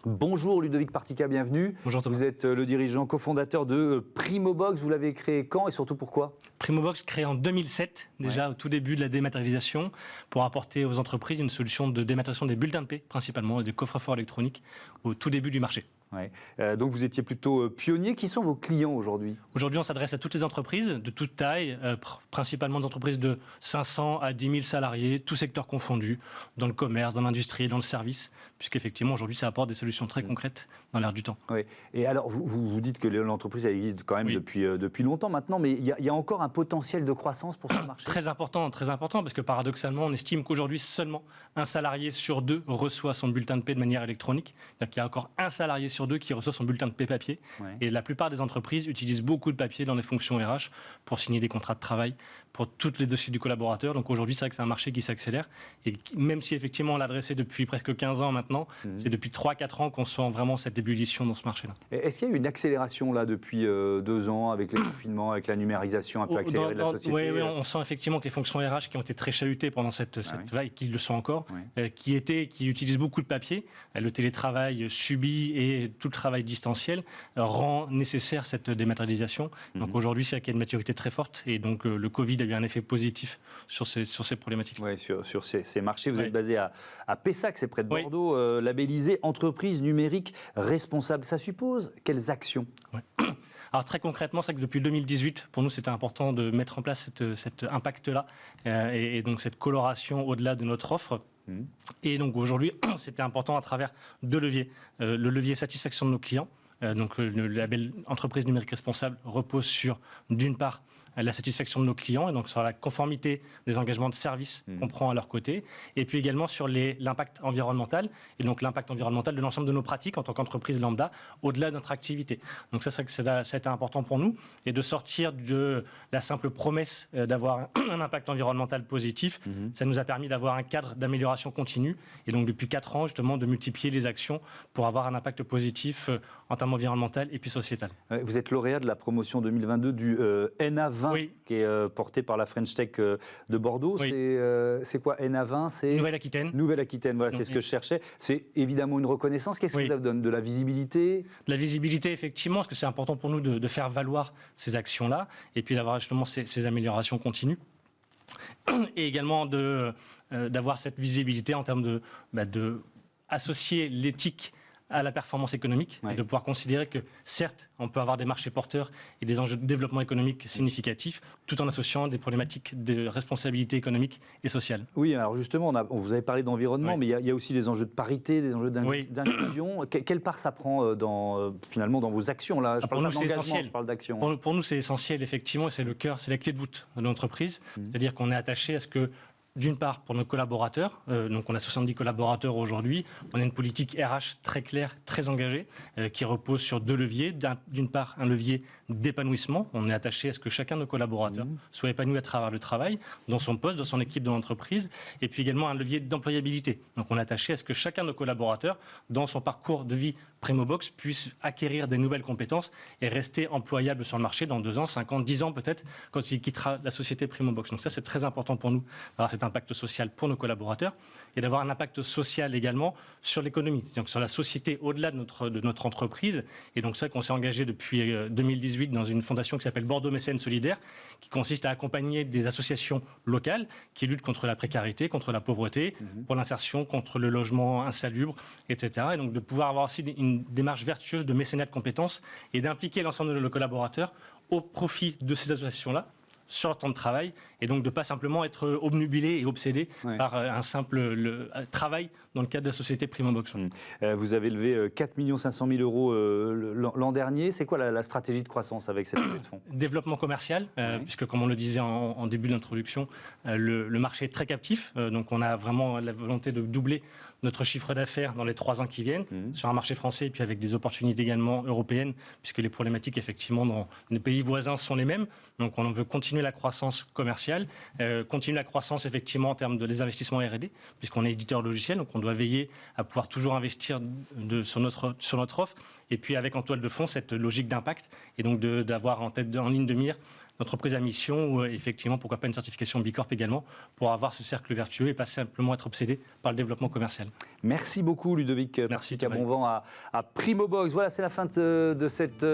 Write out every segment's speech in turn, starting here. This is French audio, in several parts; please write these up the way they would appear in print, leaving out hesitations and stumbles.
Bonjour Ludovic Partica, bienvenue. Bonjour Thomas. Vous êtes le dirigeant cofondateur de Primobox. Vous l'avez créé quand et surtout pourquoi ? Primobox créé en 2007, déjà au tout début de la dématérialisation, pour apporter aux entreprises une solution de dématérialisation des bulletins de paie, principalement, et des coffres-forts électroniques, au tout début du marché. Ouais. Donc vous étiez plutôt pionnier. Qui sont vos clients aujourd'hui ? Aujourd'hui, on s'adresse à toutes les entreprises de toute taille, principalement des entreprises de 500 à 10 000 salariés, tous secteurs confondus, dans le commerce, dans l'industrie, dans le service, puisqu'effectivement, aujourd'hui, ça apporte des solutions très concrètes dans l'air du temps. Oui. Et alors, vous dites que l'entreprise elle existe quand même depuis longtemps maintenant, mais il y a encore un potentiel de croissance pour ce marché ? Très important, parce que paradoxalement, on estime qu'aujourd'hui, seulement un salarié sur deux reçoit son bulletin de paie de manière électronique. C'est-à-dire qu'il y a encore un salarié sur deux qui reçoit son bulletin de paie papier. Ouais. Et la plupart des entreprises utilisent beaucoup de papier dans les fonctions RH pour signer des contrats de travail, pour tous les dossiers du collaborateur. Donc aujourd'hui, c'est vrai que c'est un marché qui s'accélère. Et même si effectivement on l'a adressé depuis presque 15 ans maintenant, c'est depuis 3-4 ans qu'on sent vraiment cette ébullition dans ce marché-là. Est-ce qu'il y a eu une accélération là depuis 2 ans avec les confinements, avec la numérisation un peu accélérée de la société ? Oui, on sent effectivement que les fonctions RH qui ont été très chahutées pendant cette vague, qui le sont encore, qui utilisent beaucoup de papier, le télétravail subi et tout le travail distanciel rend nécessaire cette dématérialisation. Donc aujourd'hui, c'est qu'il y a une maturité très forte et donc le Covid a eu un effet positif sur ces problématiques. Oui, sur ces marchés. Vous êtes basé à Pessac, c'est près de Bordeaux, labellisé entreprise numérique responsable. Ça suppose quelles actions ? Alors très concrètement, c'est que depuis 2018, pour nous, c'était important de mettre en place cet impact-là et donc cette coloration au-delà de notre offre. Et donc aujourd'hui, c'était important à travers 2 leviers. Le levier satisfaction de nos clients. Donc le label entreprise numérique responsable repose sur, d'une part, la satisfaction de nos clients et donc sur la conformité des engagements de service qu'on prend à leur côté, et puis également sur l'impact environnemental et donc l'impact environnemental de l'ensemble de nos pratiques en tant qu'entreprise lambda au-delà de notre activité. Donc ça c'était important pour nous et de sortir de la simple promesse d'avoir un impact environnemental positif. Ça nous a permis d'avoir un cadre d'amélioration continue et donc depuis 4 ans justement de multiplier les actions pour avoir un impact positif en termes environnemental et puis sociétal. Vous êtes lauréat de la promotion 2022 du NA20 qui est porté par la French Tech de Bordeaux. C'est quoi NA20 ? C'est Nouvelle-Aquitaine. Nouvelle-Aquitaine, voilà, c'est ce que je cherchais. C'est évidemment une reconnaissance. Qu'est-ce que ça vous donne ? De la visibilité ? De la visibilité, effectivement, parce que c'est important pour nous de faire valoir ces actions-là et puis d'avoir justement ces améliorations continues. Et également d'avoir cette visibilité en termes de associer l'éthique à la performance économique et de pouvoir considérer que, certes, on peut avoir des marchés porteurs et des enjeux de développement économique significatifs, tout en associant des problématiques de responsabilité économique et sociale. Oui, alors justement, vous avez parlé d'environnement, mais il y a aussi des enjeux de parité, des enjeux d'inclusion. Quelle part ça prend finalement dans vos actions là ? Je parle pas d'engagement, je parle d'action. Pour nous, c'est essentiel, effectivement, et c'est le cœur, c'est la clé de voûte de l'entreprise. C'est-à-dire qu'on est attaché à ce que, d'une part, pour nos collaborateurs, donc on a 70 collaborateurs aujourd'hui, on a une politique RH très claire, très engagée, qui repose sur 2 leviers. D'une part, un levier d'épanouissement. On est attaché à ce que chacun de nos collaborateurs soit épanoui à travers le travail, dans son poste, dans son équipe, dans l'entreprise. Et puis également un levier d'employabilité. Donc on est attaché à ce que chacun de nos collaborateurs, dans son parcours de vie Primobox, puisse acquérir des nouvelles compétences et rester employable sur le marché dans 2 ans, 5 ans, 10 ans peut-être, quand il quittera la société Primobox. Donc ça, c'est très important pour nous, d'avoir cet impact social pour nos collaborateurs et d'avoir un impact social également sur l'économie, donc sur la société au-delà de notre entreprise. Et donc ça qu'on s'est engagé depuis 2018 dans une fondation qui s'appelle Bordeaux Mécènes Solidaire, qui consiste à accompagner des associations locales qui luttent contre la précarité, contre la pauvreté, pour l'insertion, contre le logement insalubre, etc. Et donc de pouvoir avoir aussi une démarche vertueuse de mécénat de compétences et d'impliquer l'ensemble de nos collaborateurs au profit de ces associations-là sur leur temps de travail, et donc de ne pas simplement être obnubilé et obsédé par un simple travail dans le cadre de la société Primobox. Vous avez levé 4 500 000 euros l'an dernier. C'est quoi la stratégie de croissance avec cette levée de fonds ? Développement commercial, puisque comme on le disait en début d'introduction, le marché est très captif, donc on a vraiment la volonté de doubler notre chiffre d'affaires dans les 3 ans qui viennent, sur un marché français, et puis avec des opportunités également européennes, puisque les problématiques effectivement dans les pays voisins sont les mêmes, donc on veut continuer la croissance commerciale, continuer la croissance effectivement en termes des investissements R&D, puisqu'on est éditeur logiciel, donc on doit veiller à pouvoir toujours investir sur notre offre, et puis avec en toile de fond cette logique d'impact, et donc d'avoir en ligne de mire entreprise à mission, ou effectivement, pourquoi pas une certification Bicorp également, pour avoir ce cercle vertueux et pas simplement être obsédé par le développement commercial. Merci beaucoup Ludovic. Merci à bon vent à Primobox. Voilà, c'est la fin de cette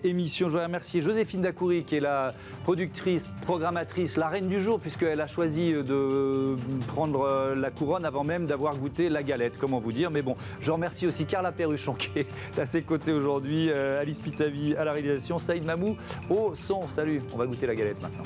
émission. Je voudrais remercier Joséphine Dacoury, qui est la productrice, programmatrice, la reine du jour, puisqu'elle a choisi de prendre la couronne avant même d'avoir goûté la galette, comment vous dire. Mais bon, je remercie aussi Carla Perruchon, qui est à ses côtés aujourd'hui, Alice Pitavi à la réalisation, Saïd Mamou au son. Salut, on va goûter la galette maintenant.